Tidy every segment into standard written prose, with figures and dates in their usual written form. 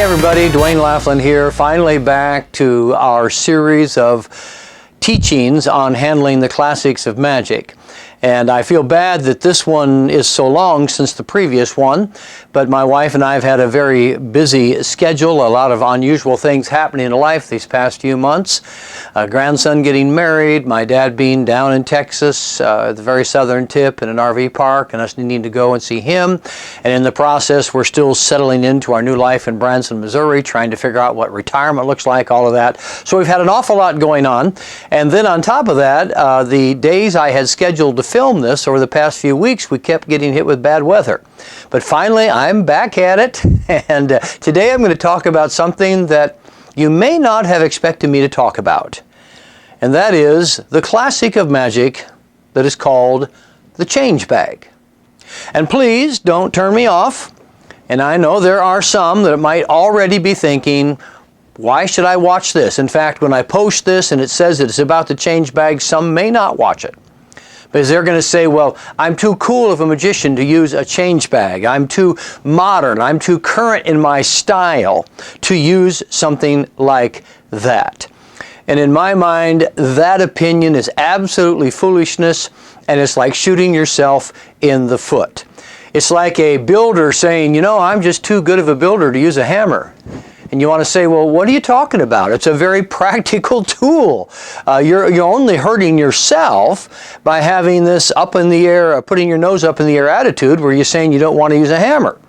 Hey everybody, Dwayne Laughlin here, finally back to our series of teachings on handling the classics of magic. And I feel bad that this one is so long since the previous one, but my wife and I have had a very busy schedule, a lot of unusual things happening in life these past few months. A grandson getting married, my dad being down in Texas, at the very southern tip in an RV park, and us needing to go and see him. And in the process, we're still settling into our new life in Branson, Missouri, trying to figure out what retirement looks like, all of that. So we've had an awful lot going on. And then on top of that, the days I had scheduled to film this over the past few weeks, we kept getting hit with bad weather. But finally, I'm back at it, and today I'm going to talk about something that you may not have expected me to talk about, and that is the classic of magic that is called the change bag. And please don't turn me off, and I know there are some that might already be thinking, why should I watch this? In fact, when I post this and it says that it's about the change bag, some may not watch it. Because they're going to say, well, I'm too cool of a magician to use a change bag. I'm too modern. I'm too current in my style to use something like that. And in my mind, that opinion is absolutely foolishness, and it's like shooting yourself in the foot. It's like a builder saying, you know, I'm just too good of a builder to use a hammer. And you want to say, well, what are you talking about? It's a very practical tool. You're only hurting yourself by having this up in the air, putting your nose up in the air attitude where you're saying you don't want to use a hammer.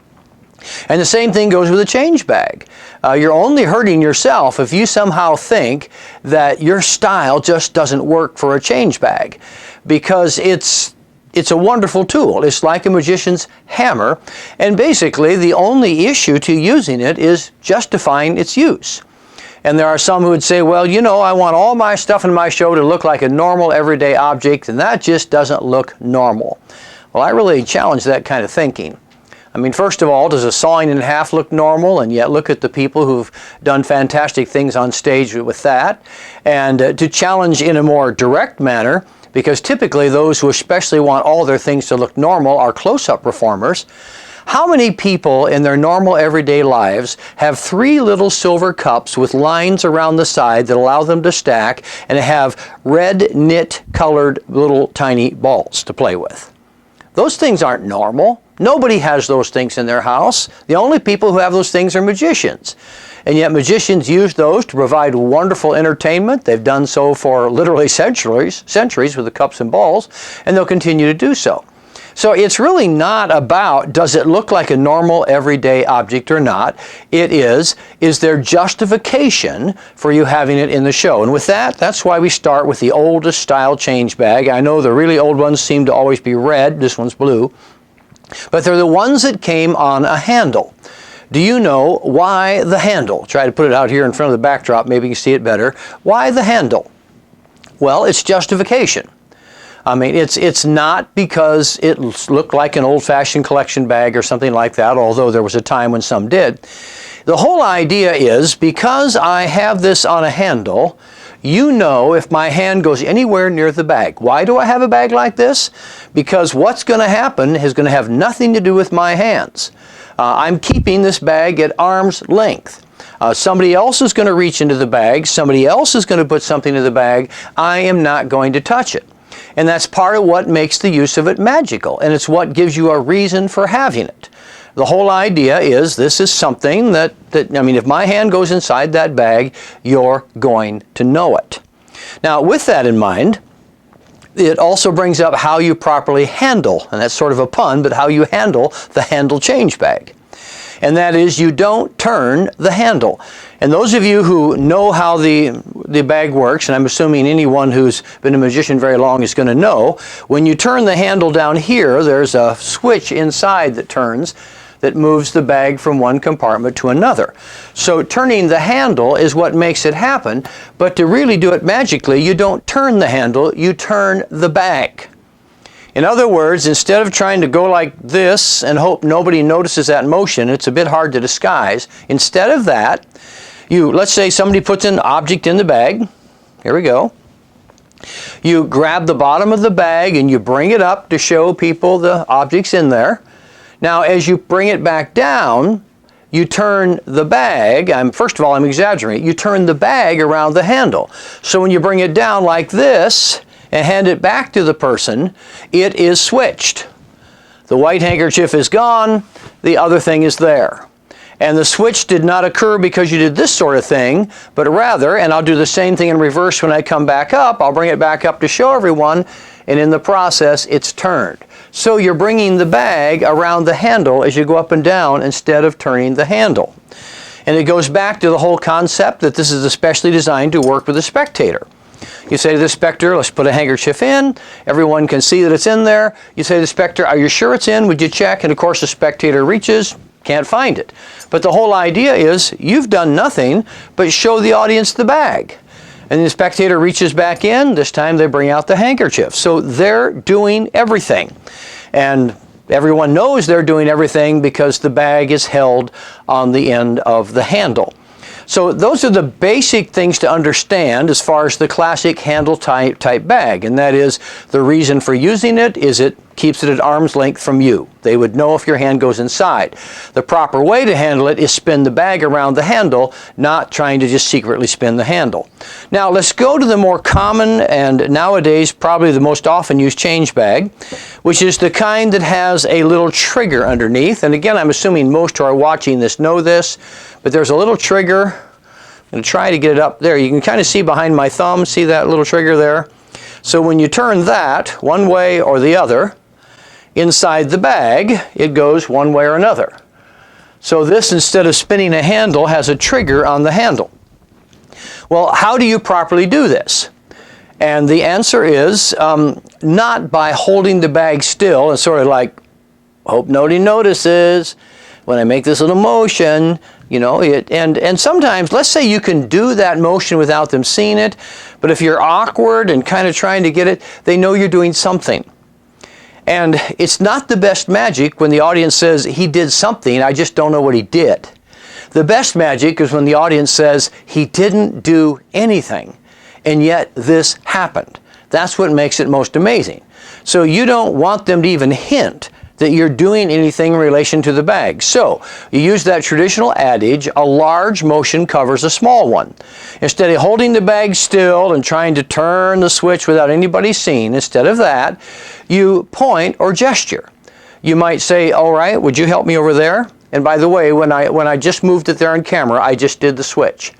And the same thing goes with a change bag. You're only hurting yourself if you somehow think that your style just doesn't work for a change bag, because it's a wonderful tool. It's like a magician's hammer, and basically the only issue to using it is justifying its use. And there are some who would say, well, you know, I want all my stuff in my show to look like a normal everyday object, and that just doesn't look normal. Well, I really challenge that kind of thinking. I mean, first of all, does a sawing in half look normal? And yet look at the people who've done fantastic things on stage with that. And to challenge in a more direct manner, because typically those who especially want all their things to look normal are close-up performers. How many people in their normal everyday lives have 3 little silver cups with lines around the side that allow them to stack and have red knit colored little tiny balls to play with? Those things aren't normal. Nobody has those things in their house. The only people who have those things are magicians. And yet magicians use those to provide wonderful entertainment. They've done so for literally centuries with the cups and balls, and they'll continue to do so. So it's really not about, does it look like a normal everyday object or not? It is there justification for you having it in the show? And with that, that's why we start with the oldest style change bag. I know the really old ones seem to always be red. This one's blue. But they're the ones that came on a handle. Do you know why the handle? Try to put it out here in front of the backdrop, maybe you can see it better. Why the handle? Well, it's justification. I mean, it's not because it looked like an old-fashioned collection bag or something like that, although there was a time when some did. The whole idea is, because I have this on a handle, you know if my hand goes anywhere near the bag. Why do I have a bag like this? Because what's going to happen is going to have nothing to do with my hands. I'm keeping this bag at arm's length. Somebody else is going to reach into the bag. Somebody else is going to put something in the bag. I am not going to touch it. And that's part of what makes the use of it magical. And it's what gives you a reason for having it. The whole idea is this is something that I mean, if my hand goes inside that bag, you're going to know it. Now, with that in mind, it also brings up how you properly handle, and that's sort of a pun, but how you handle the handle change bag. And that is, you don't turn the handle. And those of you who know how the bag works, and I'm assuming anyone who's been a magician very long is going to know, when you turn the handle down here, there's a switch inside that turns, that moves the bag from one compartment to another. So turning the handle is what makes it happen, but to really do it magically, you don't turn the handle, you turn the bag. In other words, instead of trying to go like this and hope nobody notices that motion, it's a bit hard to disguise. Instead of that, let's say somebody puts an object in the bag. Here we go. You grab the bottom of the bag and you bring it up to show people the object's in there. Now, as you bring it back down, you turn the bag, first of all, I'm exaggerating, you turn the bag around the handle. So when you bring it down like this and hand it back to the person, it is switched. The white handkerchief is gone, the other thing is there. And the switch did not occur because you did this sort of thing, but rather, and I'll do the same thing in reverse when I come back up, I'll bring it back up to show everyone, and in the process, it's turned. So you're bringing the bag around the handle as you go up and down instead of turning the handle. And it goes back to the whole concept that this is especially designed to work with a spectator. You say to the spectator, let's put a handkerchief in. Everyone can see that it's in there. You say to the spectator, are you sure it's in? Would you check? And of course the spectator reaches, can't find it. But the whole idea is you've done nothing but show the audience the bag. And the spectator reaches back in. This time they bring out the handkerchief. So they're doing everything. And everyone knows they're doing everything because the bag is held on the end of the handle. So those are the basic things to understand as far as the classic handle type bag. And that is, the reason for using it is it keeps it at arm's length from you. They would know if your hand goes inside. The proper way to handle it is spin the bag around the handle, not trying to just secretly spin the handle. Now let's go to the more common and nowadays probably the most often used change bag, which is the kind that has a little trigger underneath. And again, I'm assuming most who are watching this know this, but there's a little trigger. I'm going to try to get it up there. You can kind of see behind my thumb, see that little trigger there? So when you turn that one way or the other, inside the bag, it goes one way or another. So this, instead of spinning a handle, has a trigger on the handle. Well, how do you properly do this? And the answer is not by holding the bag still and sort of like, hope nobody notices when I make this little motion, you know, and sometimes, let's say you can do that motion without them seeing it, but if you're awkward and kind of trying to get it, they know you're doing something. And it's not the best magic when the audience says, he did something, I just don't know what he did. The best magic is when the audience says, he didn't do anything, and yet this happened. That's what makes it most amazing. So you don't want them to even hint that you're doing anything in relation to the bag. So you use that traditional adage, a large motion covers a small one. Instead of holding the bag still and trying to turn the switch without anybody seeing, instead of that, you point or gesture. You might say, all right, would you help me over there? And by the way, when I just moved it there on camera, I just did the switch.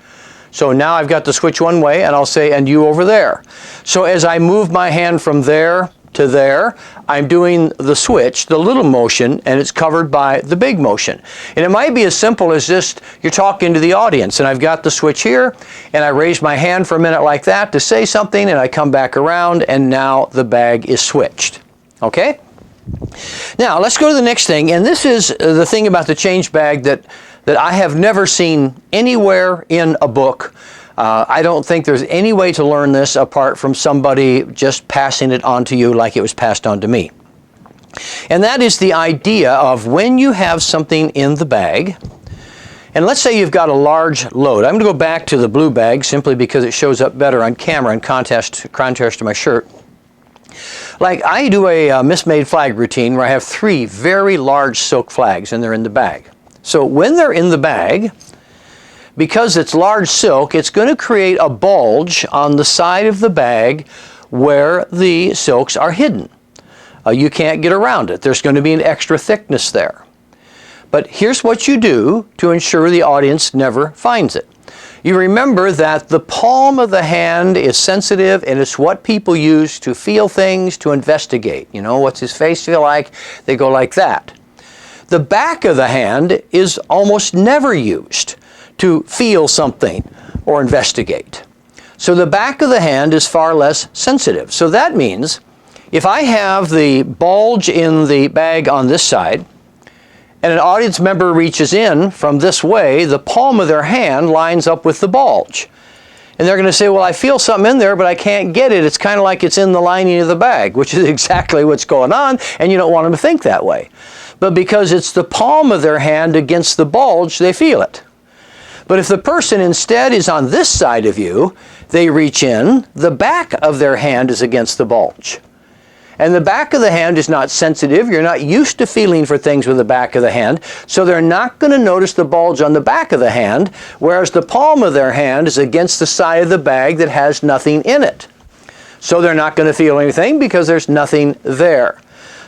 So now I've got the switch one way, and I'll say, and you over there. So as I move my hand from there to there, I'm doing the switch, the little motion, and it's covered by the big motion. And it might be as simple as just, you're talking to the audience, and I've got the switch here, and I raise my hand for a minute like that to say something, and I come back around, and now the bag is switched. Okay? Now, let's go to the next thing, and this is the thing about the change bag that I have never seen anywhere in a book. I don't think there's any way to learn this apart from somebody just passing it on to you like it was passed on to me. And that is the idea of when you have something in the bag, and let's say you've got a large load. I'm going to go back to the blue bag simply because it shows up better on camera in contrast to my shirt. Like I do a mismade flag routine where I have 3 very large silk flags and they're in the bag. So when they're in the bag, because it's large silk, it's going to create a bulge on the side of the bag where the silks are hidden. You can't get around it. There's going to be an extra thickness there. But here's what you do to ensure the audience never finds it. You remember that the palm of the hand is sensitive, and it's what people use to feel things, to investigate. You know, what's his face feel like? They go like that. The back of the hand is almost never used to feel something or investigate. So the back of the hand is far less sensitive. So that means if I have the bulge in the bag on this side, and an audience member reaches in from this way, the palm of their hand lines up with the bulge. And they're going to say, well, I feel something in there, but I can't get it. It's kind of like it's in the lining of the bag, which is exactly what's going on, and you don't want them to think that way. But because it's the palm of their hand against the bulge, they feel it. But if the person instead is on this side of you, they reach in, the back of their hand is against the bulge. And the back of the hand is not sensitive. You're not used to feeling for things with the back of the hand, so they're not going to notice the bulge on the back of the hand, whereas the palm of their hand is against the side of the bag that has nothing in it. So they're not going to feel anything because there's nothing there.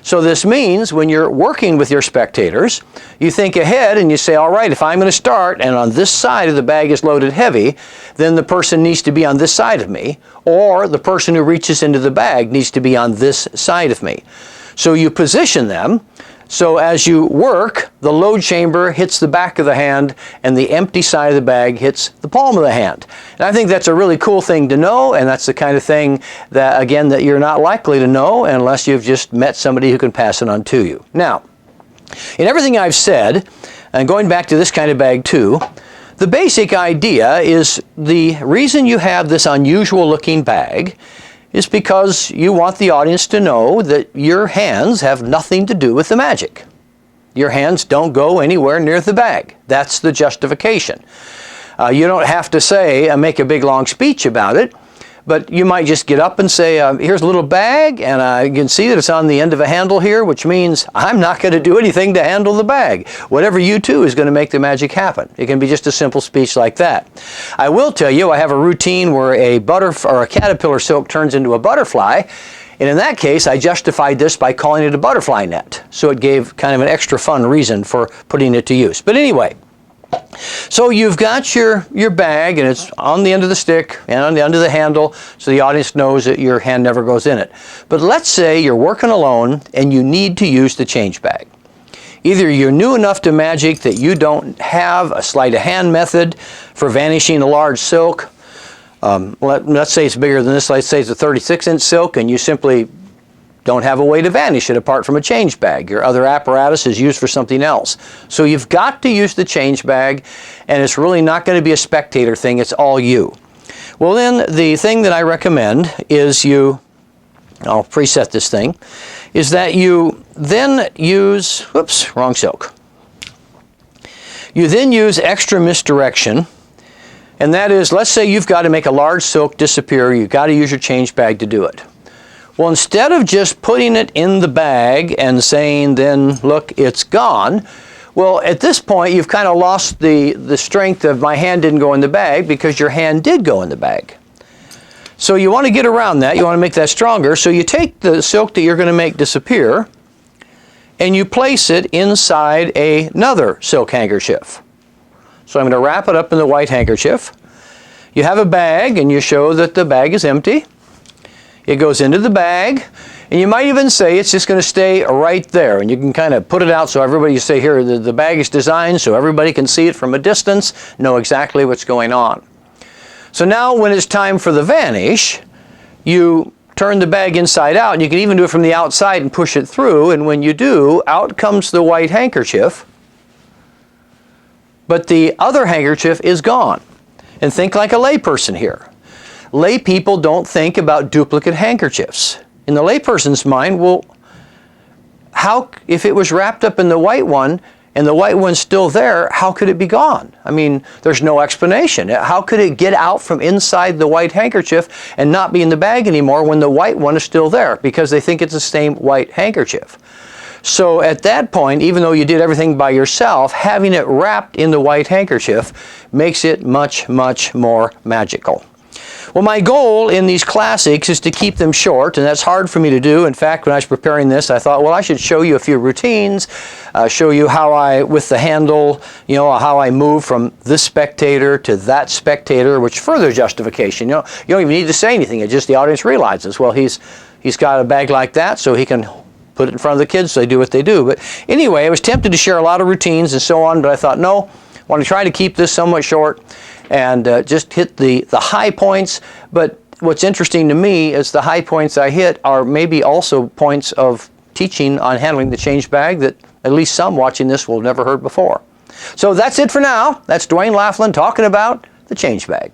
So this means when you're working with your spectators, you think ahead and you say, all right, if I'm going to start and on this side of the bag is loaded heavy, then the person needs to be on this side of me, or the person who reaches into the bag needs to be on this side of me. So you position them. So as you work, the load chamber hits the back of the hand and the empty side of the bag hits the palm of the hand. And I think that's a really cool thing to know, and that's the kind of thing that, again, that you're not likely to know unless you've just met somebody who can pass it on to you. Now, in everything I've said, and going back to this kind of bag too, the basic idea is the reason you have this unusual looking bag is because you want the audience to know that your hands have nothing to do with the magic. Your hands don't go anywhere near the bag. That's the justification. You don't have to say, make a big long speech about it, but you might just get up and say, here's a little bag, and you can see that it's on the end of a handle here, which means I'm not going to do anything to handle the bag. Whatever you do is going to make the magic happen. It can be just a simple speech like that. I will tell you, I have a routine where a caterpillar silk turns into a butterfly, and in that case, I justified this by calling it a butterfly net. So it gave kind of an extra fun reason for putting it to use. But anyway, so you've got your bag, and it's on the end of the stick and on the end of the handle, so the audience knows that your hand never goes in it. But let's say you're working alone and you need to use the change bag. Either you're new enough to magic that you don't have a sleight of hand method for vanishing a large silk. Let's say it's bigger than this. Let's say it's a 36-inch silk, and you simply don't have a way to vanish it apart from a change bag. Your other apparatus is used for something else. So you've got to use the change bag, and it's really not going to be a spectator thing. It's all you. Well, then the thing that I recommend is I'll preset this thing, is that you then use, wrong silk. You then use extra misdirection, and that is, let's say you've got to make a large silk disappear. You've got to use your change bag to do it. Well, instead of just putting it in the bag and saying, then, look, it's gone, well, at this point, you've kind of lost the strength of my hand didn't go in the bag because your hand did go in the bag. So you want to get around that. You want to make that stronger. So you take the silk that you're going to make disappear, and you place it inside another silk handkerchief. So I'm going to wrap it up in the white handkerchief. You have a bag, and you show that the bag is empty. It goes into the bag, and you might even say it's just going to stay right there, and you can kind of put it out so everybody, say here, the bag is designed so everybody can see it from a distance, know exactly what's going on. So now when it's time for the vanish, you turn the bag inside out, and you can even do it from the outside and push it through, and when you do, out comes the white handkerchief, but the other handkerchief is gone. And think like a layperson here. Lay people don't think about duplicate handkerchiefs. In the layperson's mind, well, how, if it was wrapped up in the white one and the white one's still there, how could it be gone? I mean, there's no explanation. How could it get out from inside the white handkerchief and not be in the bag anymore when the white one is still there? Because they think it's the same white handkerchief. So at that point, even though you did everything by yourself, having it wrapped in the white handkerchief makes it much, much more magical. Well, my goal in these classics is to keep them short, and that's hard for me to do. In fact, when I was preparing this, I thought, well, I should show you a few routines, show you how I, with the handle, how I move from this spectator to that spectator, which further justification. You don't even need to say anything. It's just the audience realizes, well, he's got a bag like that, so he can put it in front of the kids so they do what they do. But anyway, I was tempted to share a lot of routines and so on, but I thought, no, I want to try to keep this somewhat short and just hit the high points. But what's interesting to me is the high points I hit are maybe also points of teaching on handling the change bag that at least some watching this will have never heard before. So that's it for now. That's Dwayne Laughlin talking about the change bag.